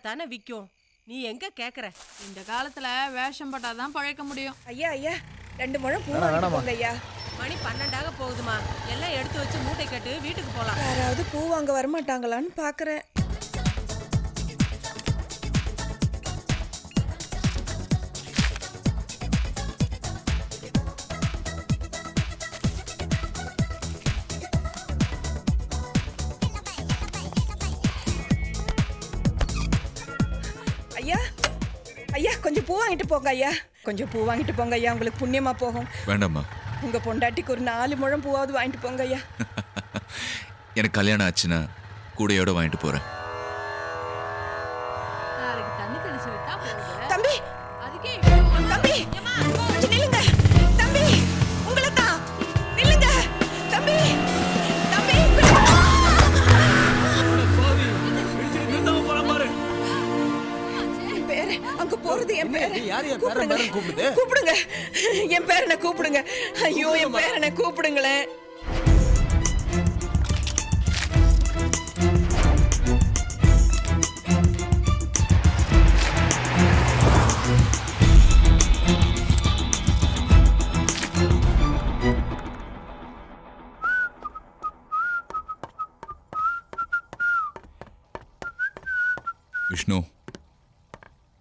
தானே விக்கும். நீ எங்க கேக்குற? இந்த காலத்துல வேஷம் போட்டாதான் பழைக்க முடியும். ஐயா ஐயா 2 முழம் பூ வாங்கிட்டு போங்க ஐயா. மணி 12 போகுதுமா. எல்லாம் எடுத்து வச்சு மூட்டை கட்டு வீட்டுக்கு போலாம். யாராவது பூ வாங்க வரமாட்டாங்களான்னு பாக்குறேன். ஐயா ஐயா கொஞ்சம் பூ வாங்கிட்டு போங்க ஐயா. கொஞ்சம் பூ வாங்கிட்டு போங்க ஐயா, உங்களுக்கு புண்ணியமா போகும். வேண்டாம்மா. உங்க பொண்டாட்டிக்கு ஒரு 4 முழம் பூவாவது வாங்கிட்டு போங்க ஐயா. எனக்கு கல்யாணம் ஆச்சுன்னா கூடையோட வாங்கிட்டு போறேன். நாளைக்கு தண்ணி தெளிச்சு விட்டா போகுது. தம்பி அதுக்கே தம்பி கொஞ்சம் நில்லுங்க. தம்பி உங்களை தான் நில்லுங்க. தம்பி தம்பி என் பேரு அங்க போறது என் பேரு. கூப்பிடுங்க என் பேரனை கூப்பிடுங்க. ஐயோ என் பேரனை கூப்பிடுங்களேன். விஷ்ணு,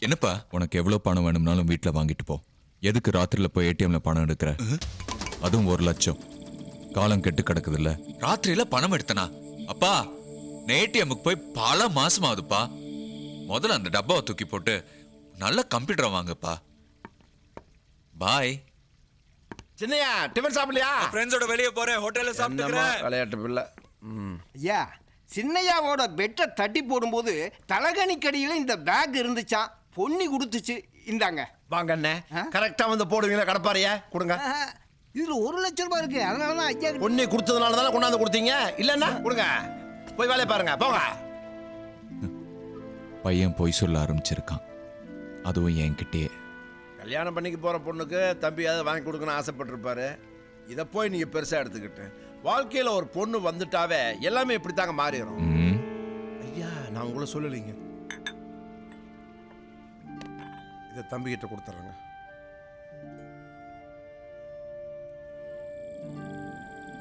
என்னப்பா? உனக்கு எவ்வளவு பணம் வேணும்னாலும் வீட்டுல வாங்கிட்டு போ. எதுக்கு ராத்திரில போய் ஏடிஎம்ல பணம் எடுக்கிற? அதுவும் 1 லட்சம். காலம் கெட்டு கிடக்குது இல்ல. ராத்திரியில பணம் எடுத்தனா? அப்பா, ஏடிஎம்க்கு போய் பல மாசம் ஆகுதுப்பா. முதல்ல அந்த டப்பாவை தூக்கி போட்டு நல்ல கம்ப்யூட்டர் வாங்கப்பா. பாய். சின்னையா டிஃபன் சாப்பிடலையா? ஃப்ரெண்ட்ஸோட வெளியே போறேன், ஹோட்டல்ல சாப்பிட்டுக்கிறேன். விளையாட்டு பிள்ளை. ஐயா, சின்னையாவோட பெட்டை தட்டி போடும்போது தலகணிக்கடியில் இந்த பேக் இருந்துச்சான். பொன்னி கொடுத்துச்சு. இந்தாங்க வாங்க அண்ணே. கரெக்டா வந்து போடுவீங்களா? கடப்பாறையா கொடுங்க. இதுல 1 லட்சம் ரூபாய் இருக்கு. அதனாலதான் ஐயா பொன்னி கொடுத்ததுனால தானே கொண்டாந்து கொடுத்தீங்க. இல்லன்னா கொடுங்க. போய் வேலையை பாருங்க, போங்க. பையன் பொய் சொல்ல ஆரம்பிச்சிருக்கான், அதுவும் என்கிட்டயே. கல்யாணம் பண்ணிக்கு போற பொண்ணுக்கு தம்பியாவது வாங்கி கொடுக்கணும்னு ஆசைப்பட்டிருப்பாரு. இதை போய் நீங்க பெருசா எடுத்துக்கிட்டு வாழ்க்கையில ஒரு பொண்ணு வந்துட்டாவே எல்லாமே இப்படித்தாங்க மாறிடும். ஐயா, நான் உங்களை சொல்லலைங்க. இதை தம்பி கிட்ட கொடுத்துட்றேங்க.